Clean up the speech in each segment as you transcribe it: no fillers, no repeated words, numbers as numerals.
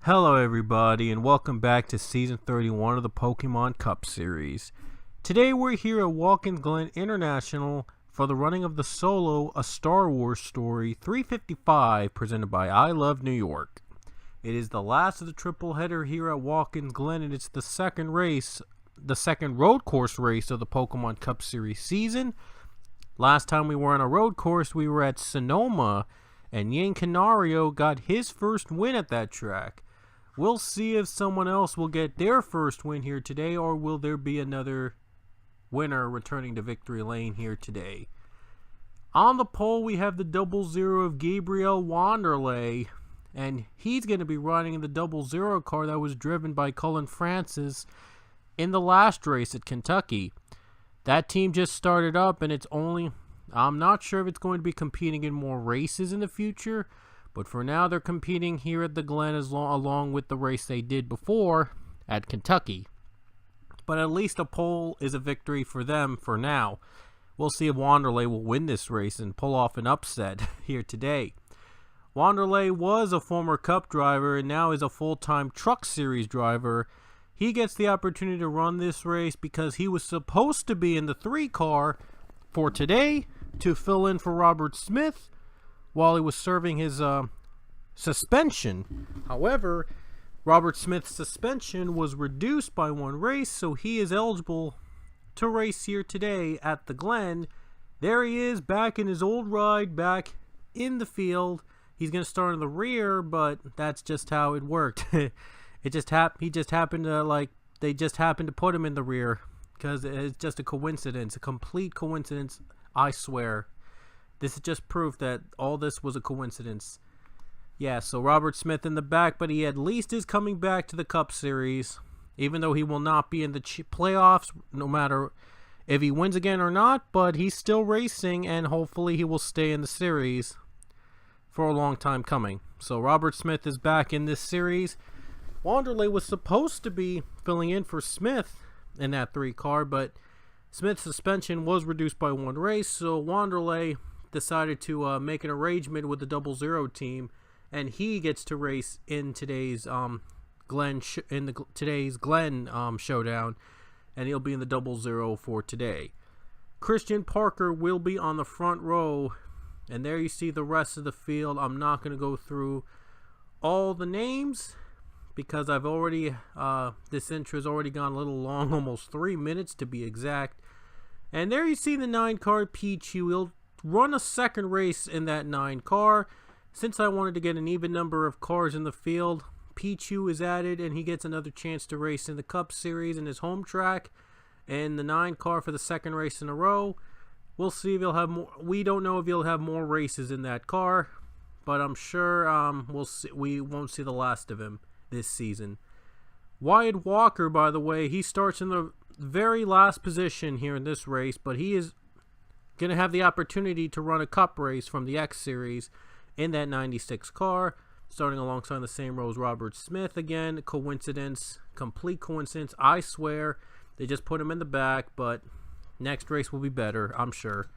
Hello everybody and welcome back to Season 31 of the Pokemon Cup Series. Today we're here at Watkins Glen International for the running of the Solo, a Star Wars Story 355 presented by I Love New York. It is the last of the triple header here at Watkins Glen, and it's the second road course race of the Pokemon Cup Series season. Last time we were on a road course, we were at Sonoma, and Ying Canario got his first win at that track. We'll see if someone else will get their first win here today, or will there be another winner returning to victory lane here today. On the pole, we have the 00 of Gabriel Wanderlei, and he's going to be riding in the 00 car that was driven by Cullen Francis in the last race at Kentucky. That team just started up, and I'm not sure if it's going to be competing in more races in the future, but for now they're competing here at the Glen along with the race they did before at Kentucky. But at least a pole is a victory for them for now. We'll see if Wanderlei will win this race and pull off an upset here today. Wanderlei was a former Cup driver and now is a full-time Truck Series driver. He gets the opportunity to run this race because he was supposed to be in the 3 car for today to fill in for Robert Smith while he was serving his suspension. However, Robert Smith's suspension was reduced by 1 race, so he is eligible to race here today at the Glen. There he is, back in his old ride, back in the field. He's going to start in the rear, but that's just how it worked. They just happened to put him in the rear because it's just a coincidence, a complete coincidence, I swear. This is just proof that all this was a coincidence. Yeah, so Robert Smith in the back, but he at least is coming back to the Cup Series, even though he will not be in the playoffs, no matter if he wins again or not, but he's still racing, and hopefully he will stay in the series for a long time coming. So Robert Smith is back in this series. Wanderlei was supposed to be filling in for Smith in that 3 car, but Smith's suspension was reduced by 1 race, so Wanderlei decided to make an arrangement with the 00 team, and he gets to race in today's Glen showdown, and he'll be in the 00 for today. Christian Parker will be on the front row, and there you see the rest of the field. I'm not going to go through all the names because I've already this intro has already gone a little long, almost 3 minutes to be exact. And there you see the 9 car Pichu. He'll run a second race in that 9 car. Since I wanted to get an even number of cars in the field, Pichu is added, and he gets another chance to race in the Cup Series in his home track, and the 9 car for the second race in a row. We'll see if he'll have more. We don't know if he'll have more races in that car, but I'm sure we'll see. We won't see the last of him this season. Wyatt Walker, by the way, he starts in the very last position here in this race, but he is going to have the opportunity to run a Cup race from the X Series in that 96 car, starting alongside the same row as Robert Smith again. Coincidence, complete coincidence, I swear. They just put him in the back, but next race will be better, I'm sure.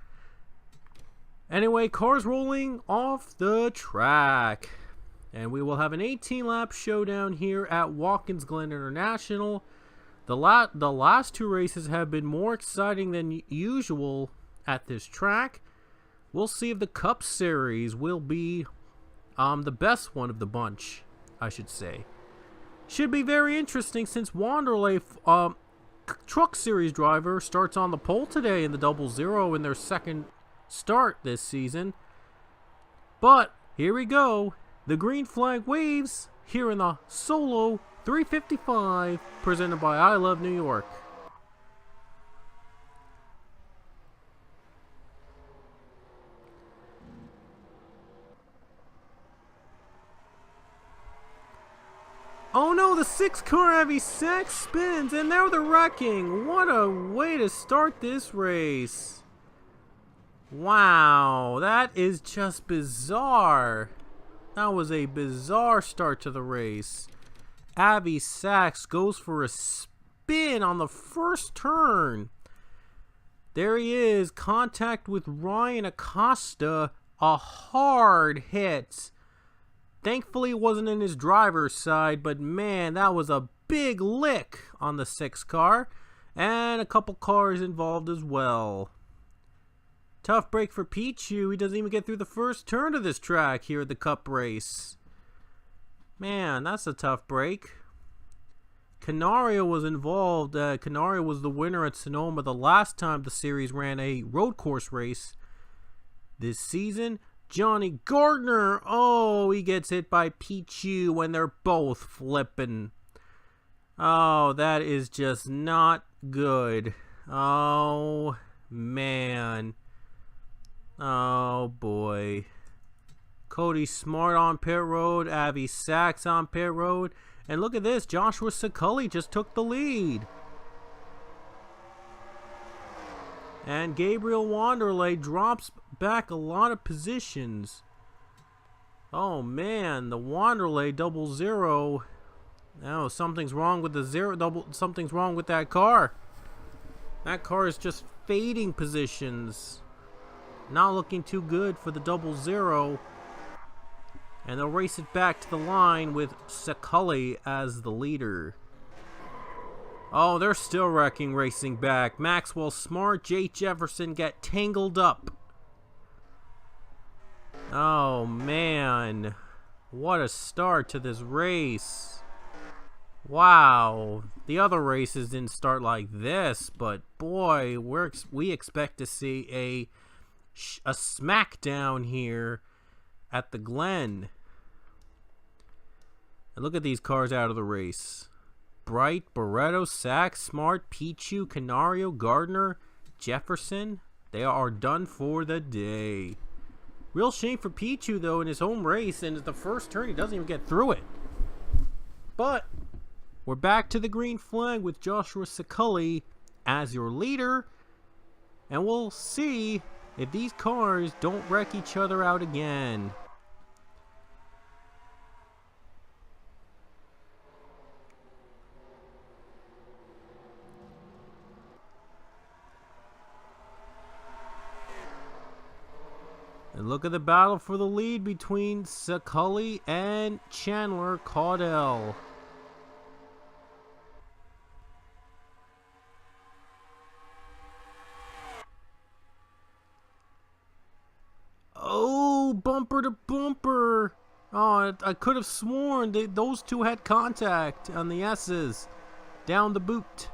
Anyway, cars rolling off the track, and we will have an 18-lap showdown here at Watkins Glen International. The last 2 races have been more exciting than usual at this track. We'll see if the Cup Series will be the best one of the bunch, I should say. Should be very interesting since Wanderlei, Truck Series driver, starts on the pole today in the 00 in their second start this season. But here we go. The green flag waves here in the Solo 355 presented by I Love New York. Oh no, the 6 car heavy sack spins, and now they're wrecking. What a way to start this race. Wow, that is just bizarre. That was a bizarre start to the race. Avi Sachs goes for a spin on the first turn. There he is, contact with Ryan Acosta, a hard hit. Thankfully, it wasn't in his driver's side, but man, that was a big lick on the 6 car, and a couple cars involved as well. Tough break for Pichu. He doesn't even get through the first turn of this track here at the Cup race. Man, that's a tough break. Canario was involved. Canario was the winner at Sonoma the last time the series ran a road course race this season. Johnny Gardner, oh, he gets hit by Pichu when they're both flipping. Oh, that is just not good. Oh, man. Oh, boy. Cody Smart on pit road. Avi Sachs on pit road. And look at this. Joshua Saculli just took the lead. And Gabriel Wanderley drops back a lot of positions. Oh, man. The Wanderley 00. Oh, something's wrong with the something's wrong with that car. That car is just fading positions. Not looking too good for the 00. And they'll race it back to the line with Saculli as the leader. Oh, they're still wrecking racing back. Maxwell Smart, Jake Jefferson get tangled up. Oh, man. What a start to this race. Wow. The other races didn't start like this, but boy, we expect to see a smackdown here at the Glen. And look at these cars out of the race. Bright, Barretto, Sachs, Smart, Pichu, Canario, Gardner, Jefferson. They are done for the day. Real shame for Pichu, though, in his home race. And at the first turn, he doesn't even get through it. But we're back to the green flag with Joshua Saculli as your leader. And we'll see if these cars don't wreck each other out again. And look at the battle for the lead between Saculli and Chandler Caudell. Oh, bumper to bumper. Oh, I could have sworn those two had contact on the S's. Down the boot.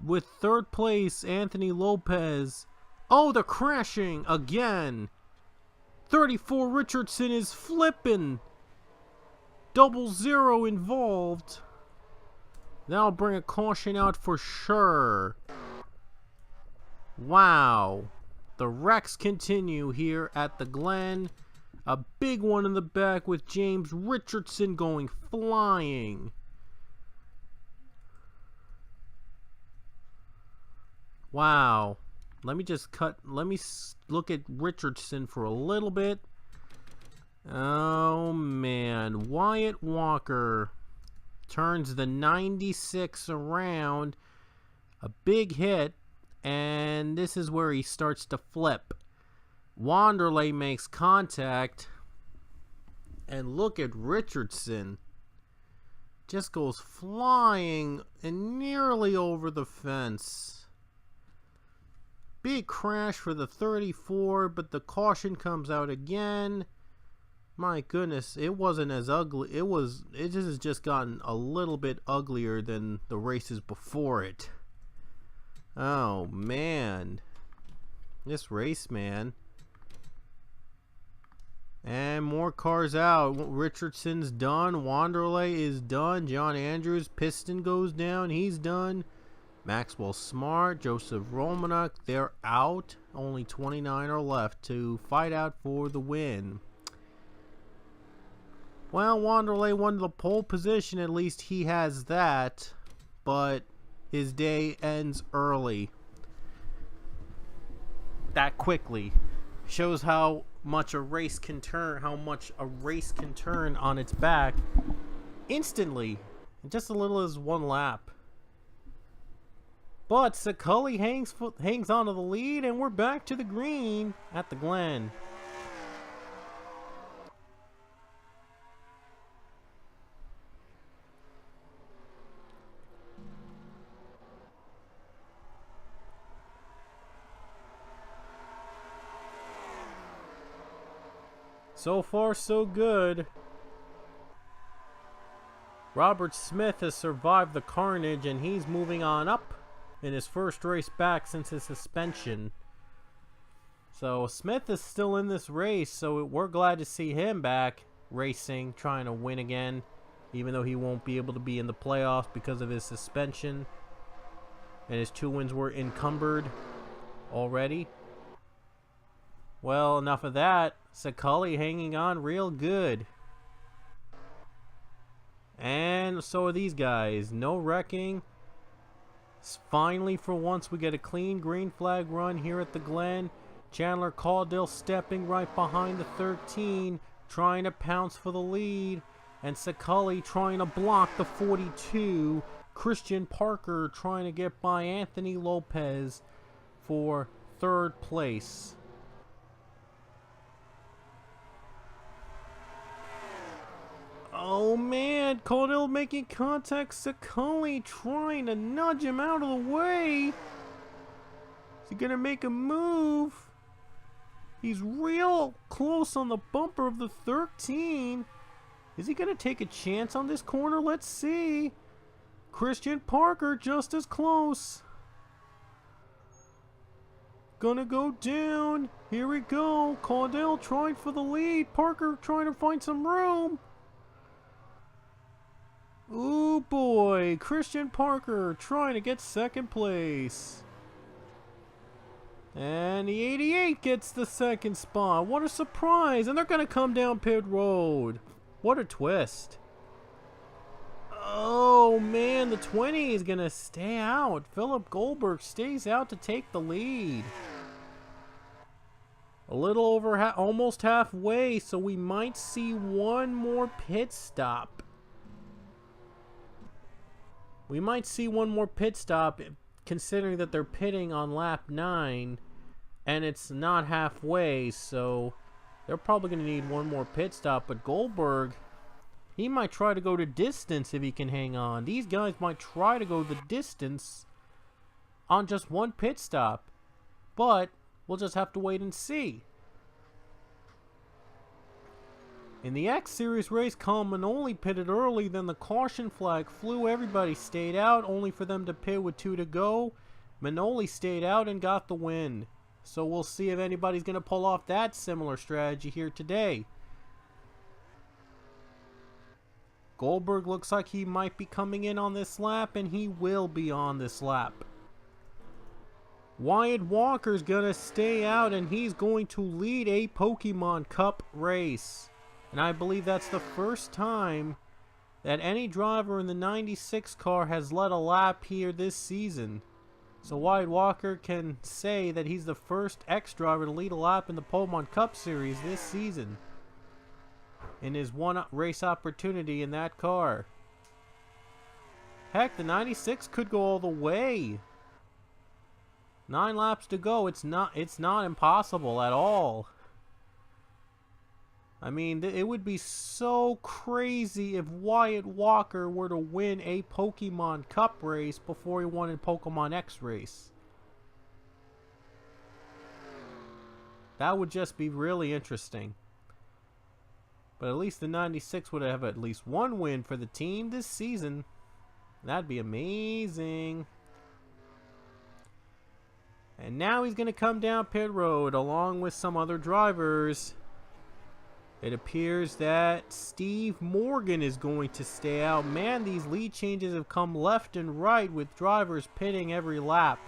With third place, Anthony Lopez. Oh, they're crashing again. 34 Richardson is flipping. 00 involved. That'll bring a caution out for sure. Wow. The wrecks continue here at the Glen. A big one in the back with James Richardson going flying. Wow. Let me look at Richardson for a little bit. Oh, man. Wyatt Walker turns the 96 around. A big hit. And this is where he starts to flip. Wanderley makes contact. And look at Richardson. Just goes flying and nearly over the fence. Big crash for the 34, but the caution comes out again. My goodness, it wasn't as ugly. It has just gotten a little bit uglier than the races before it. Oh, man. This race, man. And more cars out. Richardson's done. Wanderley is done. John Andrews, piston goes down. He's done. Maxwell Smart, Joseph Romanuk, they're out. Only 29 are left to fight out for the win. Well, Wanderley won the pole position. At least he has that. But his day ends early. That quickly. Shows how much a race can turn. How much a race can turn on its back. Instantly. Just as little as one lap. But Scully hangs on to the lead, and we're back to the green at the Glen. So far, so good. Robert Smith has survived the carnage, and he's moving on up in his first race back since his suspension. So Smith is still in this race, so we're glad to see him back racing, trying to win again, even though he won't be able to be in the playoffs because of his suspension. And his 2 wins were encumbered already. Well, enough of that. Scully hanging on real good. And so are these guys. No wrecking. Finally, for once, we get a clean green flag run here at the Glen. Chandler Caudill stepping right behind the 13, trying to pounce for the lead. And Scully trying to block the 42. Christian Parker trying to get by Anthony Lopez for 3rd place. Oh man, Caudill making contact. Scully trying to nudge him out of the way. Is he gonna make a move? He's real close on the bumper of the 13. Is he gonna take a chance on this corner? Let's see. Christian Parker just as close. Gonna go down. Here we go. Caudill trying for the lead. Parker trying to find some room. Ooh boy, Christian Parker trying to get 2nd place. And the 88 gets the 2nd spot. What a surprise. And they're going to come down pit road. What a twist. Oh man, the 20 is going to stay out. Philip Goldberg stays out to take the lead. A little over, almost halfway, so we might see one more pit stop. We might see one more pit stop, considering that they're pitting on lap 9, and it's not halfway, so they're probably going to need one more pit stop. But Goldberg, he might try to go to distance if he can hang on. These guys might try to go the distance on just one pit stop, but we'll just have to wait and see. In the X Series race, Colin Manoli pitted early, then the caution flag flew. Everybody stayed out, only for them to pit with 2 to go. Manoli stayed out and got the win. So we'll see if anybody's going to pull off that similar strategy here today. Goldberg looks like he might be coming in on this lap, and he will be on this lap. Wyatt Walker's going to stay out, and he's going to lead a Pokemon Cup race. And I believe that's the first time that any driver in the 96 car has led a lap here this season. So Wyatt Walker can say that he's the first X driver to lead a lap in the Pokemon Cup Series this season, in his one race opportunity in that car. Heck, the 96 could go all the way. 9 laps to go. It's not impossible at all. I mean, it would be so crazy if Wyatt Walker were to win a Pokemon Cup race before he won a Pokemon X race. That would just be really interesting. But at least the 96 would have at least one win for the team this season. That'd be amazing. And now he's going to come down pit road along with some other drivers. It appears that Steve Morgan is going to stay out. Man, these lead changes have come left and right with drivers pitting every lap.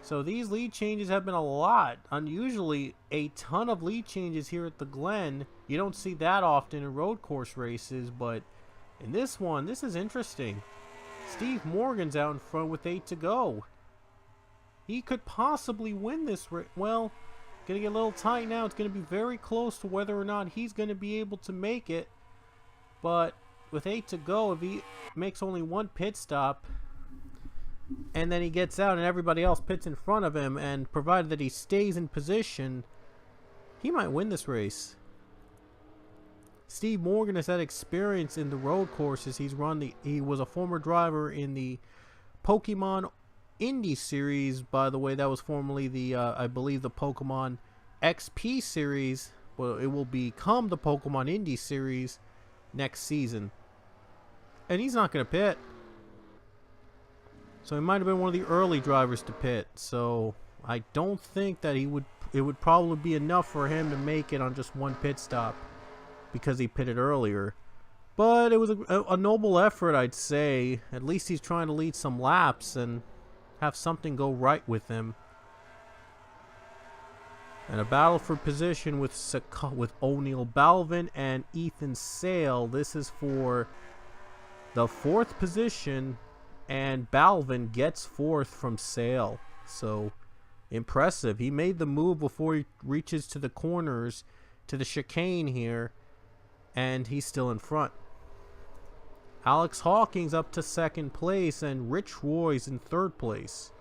So these lead changes have been a lot. Unusually, a ton of lead changes here at the Glen. You don't see that often in road course races, but in this one, this is interesting. Steve Morgan's out in front with 8 to go. He could possibly win this race. Well, gonna get a little tight now. It's gonna be very close to whether or not he's gonna be able to make it. But with 8 to go, if he makes only one pit stop, and then he gets out and everybody else pits in front of him, and provided that he stays in position, he might win this race. Steve Morgan has had experience in the road courses. He was a former driver in the Pokemon Indy Series, by the way. That was formerly the I believe the Pokemon XP Series. Well, it will become the Pokemon Indy Series next season. And he's not going to pit. So he might have been one of the early drivers to pit. So I don't think that it would probably be enough for him to make it on just one pit stop, because he pitted earlier. But it was a noble effort, I'd say. At least he's trying to lead some laps and have something go right with him. And a battle for position with O'Neal Balvin and Ethan Sale. This is for the 4th position, and Balvin gets 4th from Sale. So impressive. He made the move before he reaches to the corners, to the chicane here, and he's still in front. Alex Hawkins up to 2nd place, and Rich Roy's in 3rd place.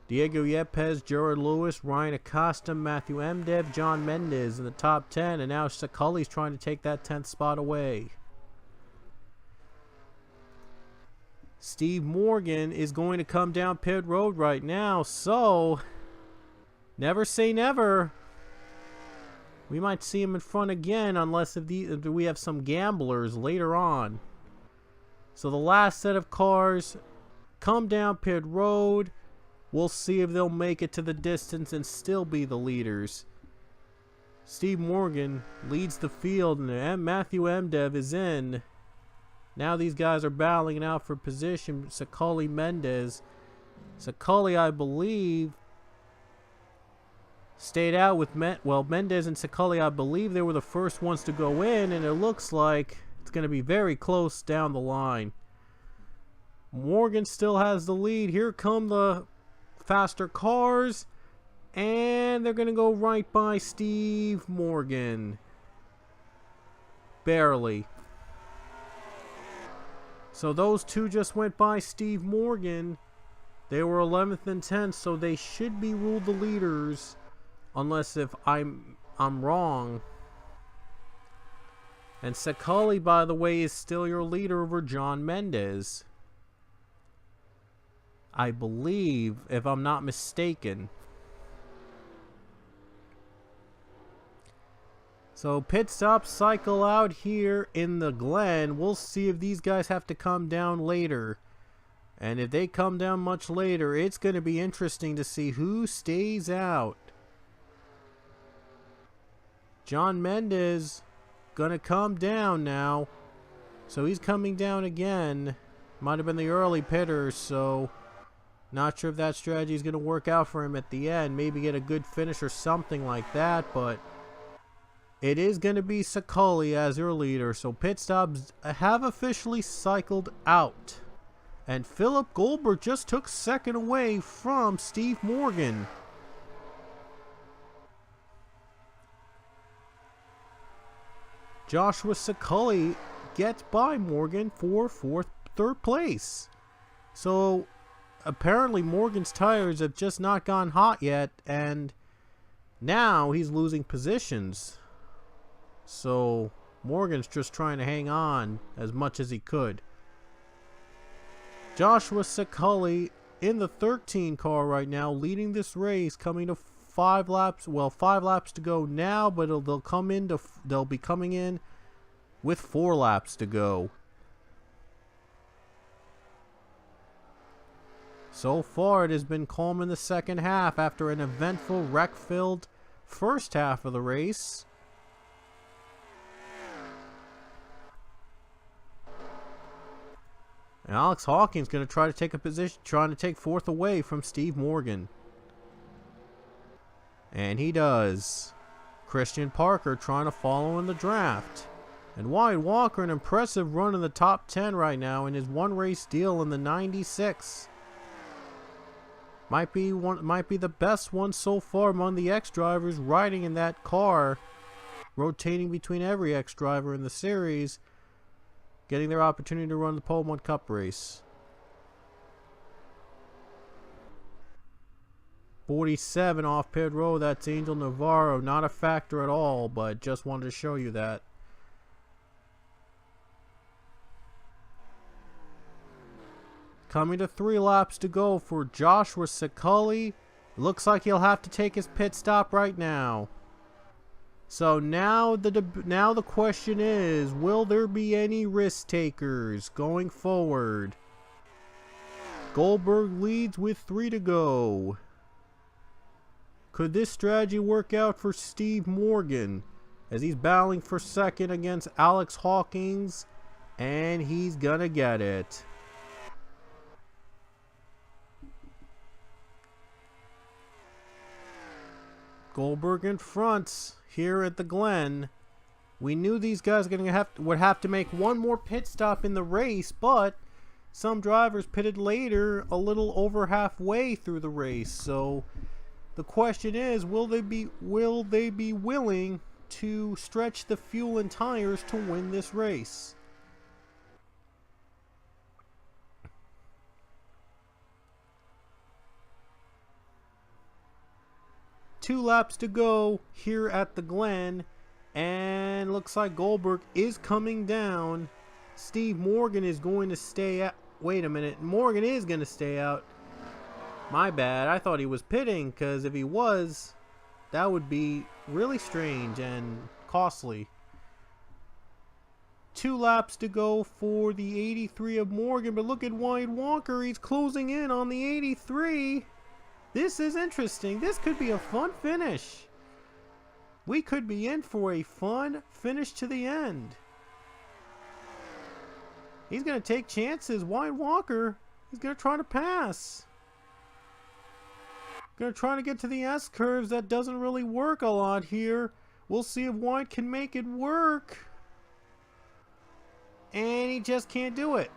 Diego Yepes, Jared Lewis, Ryan Acosta, Matthew Emdev, John Mendez in the top 10, and now Saculli's trying to take that 10th spot away. Steve Morgan is going to come down pit road right now, so never say never. We might see him in front again, unless if we have some gamblers later on. So the last set of cars come down pit road. We'll see if they'll make it to the distance and still be the leaders. Steve Morgan leads the field, and Matthew Emdev is in. Now these guys are battling it out for position. Saculli, Mendez. Saculli, I believe, stayed out with Mendez and Saculli, I believe they were the first ones to go in, and it looks like it's going to be very close down the line. Morgan still has the lead. Here come the faster cars, and they're going to go right by Steve Morgan. Barely. So those two just went by Steve Morgan. They were 11th and 10th, so they should be ruled the leaders, unless if I'm wrong. And Saculli, by the way, is still your leader over John Mendez, I believe, if I'm not mistaken. So pit stop cycle out here in the Glen. We'll see if these guys have to come down later. And if they come down much later, it's going to be interesting to see who stays out. John Mendez going to come down now. So he's coming down again. Might have been the early pitters, so not sure if that strategy is going to work out for him at the end. Maybe get a good finish or something like that, but it is going to be Saculli as your leader. So pit stops have officially cycled out. And Philip Goldberg just took 2nd away from Steve Morgan. Joshua Saculli gets by Morgan for 3rd place. So apparently Morgan's tires have just not gone hot yet, and now he's losing positions. So Morgan's just trying to hang on as much as he could. Joshua Saculli in the 13 car right now, leading this race, coming to 5 laps. Well, 5 laps to go now, but they'll be coming in with 4 laps to go. So far, it has been calm in the second half after an eventful, wreck-filled first half of the race. And Alex Hawkins going to try to take a position, trying to take 4th away from Steve Morgan. And he does. Christian Parker trying to follow in the draft. And Wyatt Walker, an impressive run in the top 10 right now in his one race deal in the 96. Might be the best one so far among the X drivers riding in that car, rotating between every X driver in the series, getting their opportunity to run the Pokemon Cup race. 47 off pit road. That's Angel Navarro. Not a factor at all, but just wanted to show you that. Coming to 3 laps to go for Joshua Sekuli. Looks like he'll have to take his pit stop right now. So now the question is, will there be any risk takers going forward? Goldberg leads with 3 to go. Could this strategy work out for Steve Morgan as he's battling for second against Alex Hawkins, and he's gonna get it. Goldberg in front here at the Glen. We knew these guys would have to make one more pit stop in the race, but some drivers pitted later, a little over halfway through the race. So the question is, will they be willing to stretch the fuel and tires to win this race? Two laps to go here at the Glen, and looks like Goldberg is coming down. Steve Morgan is going to stay out. Wait a minute, Morgan is going to stay out. My bad, I thought he was pitting, because if he was, that would be really strange and costly. 2 laps to go for the 83 of Morgan, but look at Wyatt Walker, he's closing in on the 83. This is interesting. This could be a fun finish. We could be in for a fun finish to the end. He's going to take chances. Wyatt Walker, he's going to try to pass. Going to try to get to the S curves. That doesn't really work a lot here. We'll see if Wyatt can make it work. And he just can't do it.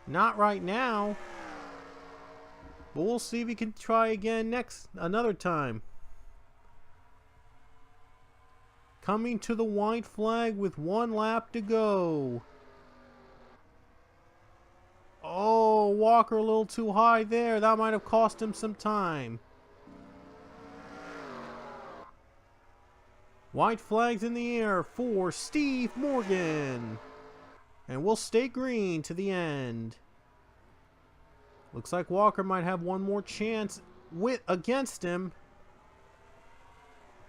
Not right now. But we'll see if he can try again another time. Coming to the white flag with 1 lap to go. Oh, Walker a little too high there. That might have cost him some time. White flags in the air for Steve Morgan. And we'll stay green to the end. Looks like Walker might have one more chance against him.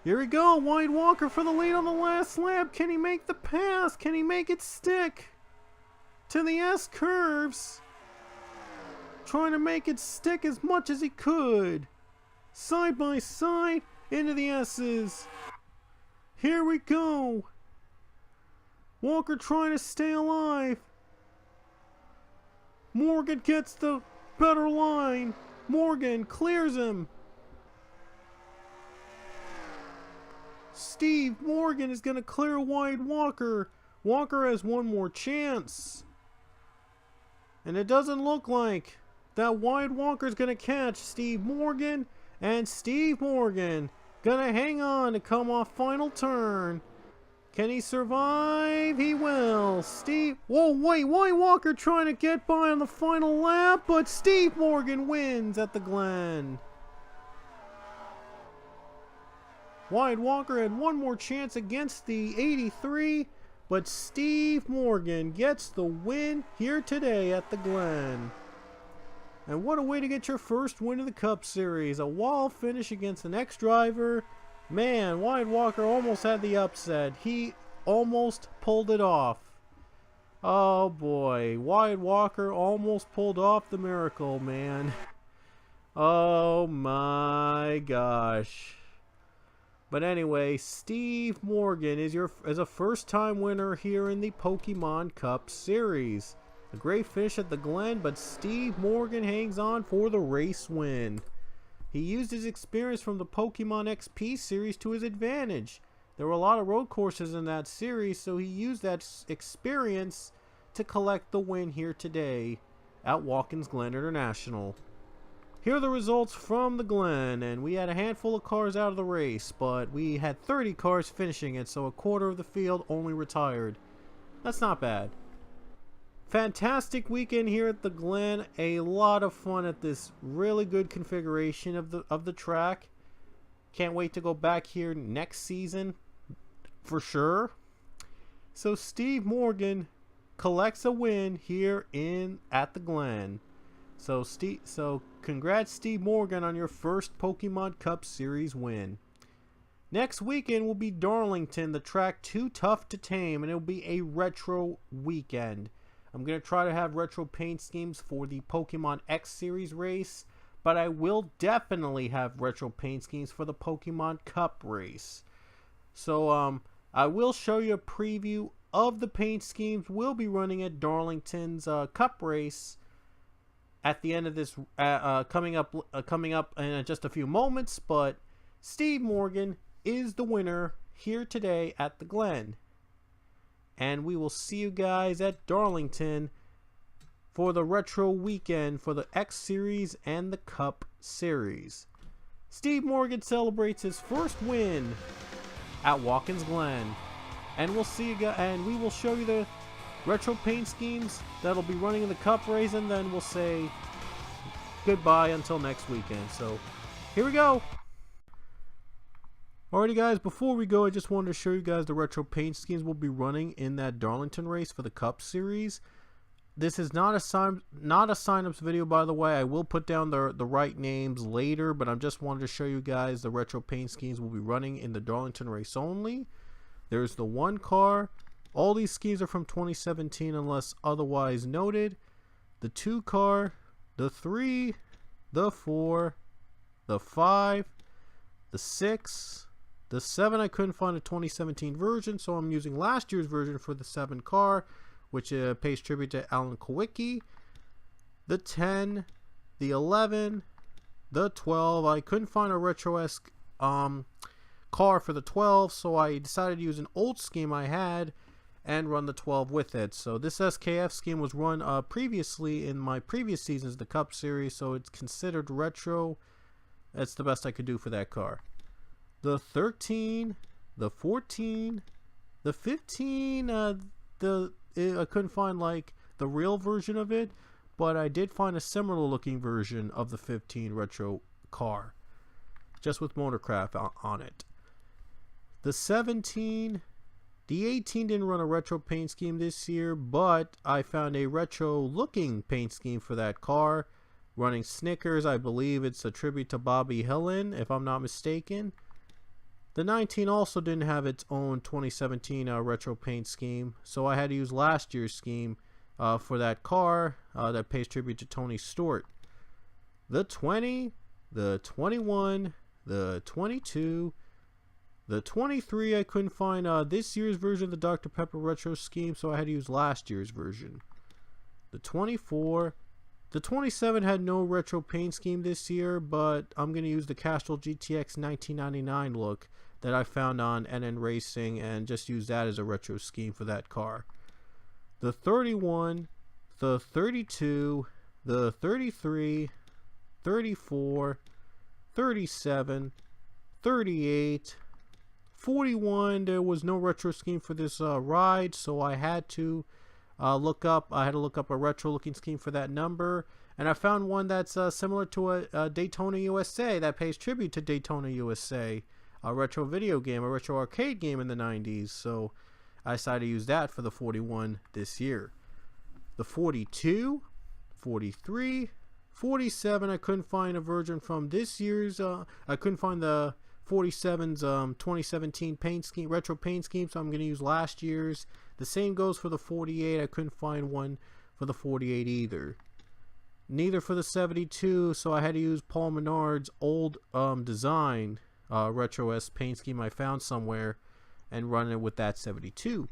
Here we go. Wyatt Walker for the lead on the last lap. Can he make the pass? Can he make it stick to the S curves? Trying to make it stick as much as he could. Side by side into the S's. Here we go. Walker trying to stay alive. Morgan gets the better line. Morgan clears him. Steve Morgan is going to clear Wyatt Walker. Walker has one more chance. And it doesn't look like that Wyatt Walker is going to catch Steve Morgan. And Steve Morgan going to hang on to come off final turn. Can he survive? He will. Whoa, wait, Wyatt Walker trying to get by on the final lap, but Steve Morgan wins at the Glen. Wyatt Walker had one more chance against the 83, but Steve Morgan gets the win here today at the Glen. And what a way to get your first win of the Cup Series. A wall finish against the next driver. Man, Wyatt Walker almost had the upset. He almost pulled it off. Oh boy, Wyatt Walker almost pulled off the miracle, man. Oh my gosh. But anyway, Steve Morgan is a first-time winner here in the Pokemon Cup Series. A great finish at the Glen, but Steve Morgan hangs on for the race win. He used his experience from the Pokemon XP series to his advantage. There were a lot of road courses in that series, so he used that experience to collect the win here today at Watkins Glen International. Here are the results from the Glen, and we had a handful of cars out of the race, but we had 30 cars finishing it, so a quarter of the field only retired. That's not bad. Fantastic weekend here at the Glen. A lot of fun at this really good configuration of the track. Can't wait to go back here next season for sure. So Steve Morgan collects a win here at the Glen. So congrats Steve Morgan on your first Pokemon Cup Series win. Next weekend will be Darlington, the track too tough to tame, and it'll be a retro weekend. I'm going to try to have retro paint schemes for the Pokemon X Series race, but I will definitely have retro paint schemes for the Pokemon Cup race. So I will show you a preview of the paint schemes we'll be running at Darlington's Cup race at the end of this coming up in just a few moments. But Steve Morgan is the winner here today at the Glen. And we will see you guys at Darlington for the retro weekend for the X Series and the Cup Series. Steve Morgan celebrates his first win at Watkins Glen. And we'll see you guys, and we will show you the retro paint schemes that'll be running in the Cup race, and then we'll say goodbye until next weekend. So here we go. Alrighty guys, before we go, I just wanted to show you guys the retro paint schemes we'll be running in that Darlington race for the Cup Series. This is not a sign-ups video, by the way. I will put down the right names later, but I just wanted to show you guys the retro paint schemes we'll be running in the Darlington race only. There's the 1 car. All these schemes are from 2017 unless otherwise noted. The 2 car, the 3, the 4, the 5, the 6, the 7. I couldn't find a 2017 version, so I'm using last year's version for the 7 car, which pays tribute to Alan Kowicki. The 10, the 11, the 12. I couldn't find a retro-esque car for the 12, so I decided to use an old scheme I had and run the 12 with it. So this SKF scheme was run previously in my previous seasons, the Cup Series, so it's considered retro. That's the best I could do for that car. The 13, the 14, the 15, I couldn't find like the real version of it, but I did find a similar looking version of the 15 retro car, just with Motorcraft on it. The 17, the 18 didn't run a retro paint scheme this year, but I found a retro looking paint scheme for that car, running Snickers. I believe it's a tribute to Bobby Hillin, if I'm not mistaken. The 19 also didn't have its own 2017 retro paint scheme, so I had to use last year's scheme for that car that pays tribute to Tony Stewart. The 20, the 21, the 22, the 23, I couldn't find this year's version of the Dr. Pepper retro scheme, so I had to use last year's version. The 24, the 27 had no retro paint scheme this year, but I'm going to use the Castrol GTX 1999 look that I found on NN Racing and just use that as a retro scheme for that car. The 31, the 32, the 33, 34, 37, 38, 41. There was no retro scheme for this ride, so I had to look up a retro looking scheme for that number, and I found one that's similar to a Daytona USA that pays tribute to Daytona USA, a retro video game, a retro arcade game in the 90s, so I decided to use that for the 41 this year. The 42, 43, 47, I couldn't find a version from this year's, I couldn't find the 47's 2017 paint scheme, retro paint scheme, so I'm going to use last year's. The same goes for the 48, I couldn't find one for the 48 either. Neither for the 72, so I had to use Paul Menard's old design retro-esque paint scheme I found somewhere and run it with that 72.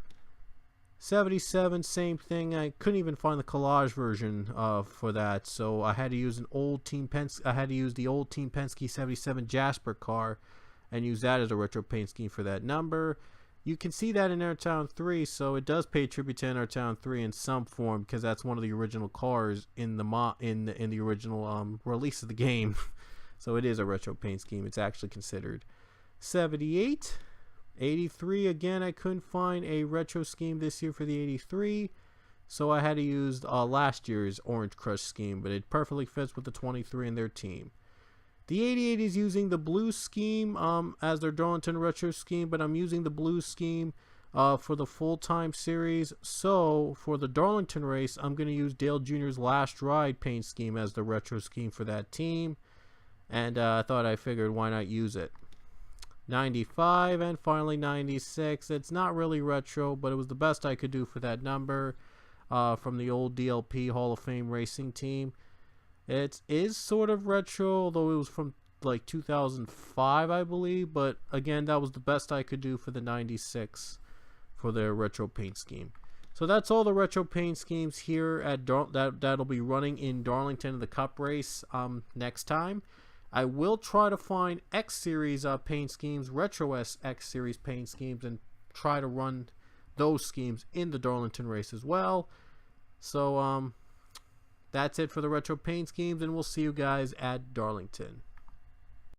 77, same thing. I couldn't even find the collage version for that, so I had to use the old Team Penske 77 Jasper car and use that as a retro paint scheme for that number. You can see that in Airtown 3, so it does pay tribute to Airtown 3 in some form because that's one of the original cars in the original release of the game. So it is a retro paint scheme. It's actually considered. 78, 83, again, I couldn't find a retro scheme this year for the 83. so I had to use last year's Orange Crush scheme, but it perfectly fits with the 23 in their team. The 88 is using the blue scheme as their Darlington Retro scheme, but I'm using the blue scheme for the full-time series. So for the Darlington race, I'm going to use Dale Jr.'s Last Ride paint scheme as the retro scheme for that team. And I figured why not use it. 95 and finally 96. It's not really retro, but it was the best I could do for that number from the old DLP Hall of Fame racing team. It is sort of retro, although it was from like 2005, I believe. But again, that was the best I could do for the 96 for their retro paint scheme. So that's all the retro paint schemes here at that'll be running in Darlington in the Cup race next time. I will try to find X Series paint schemes, retro X Series paint schemes, and try to run those schemes in the Darlington race as well. So that's it for the retro paint schemes, and we'll see you guys at Darlington.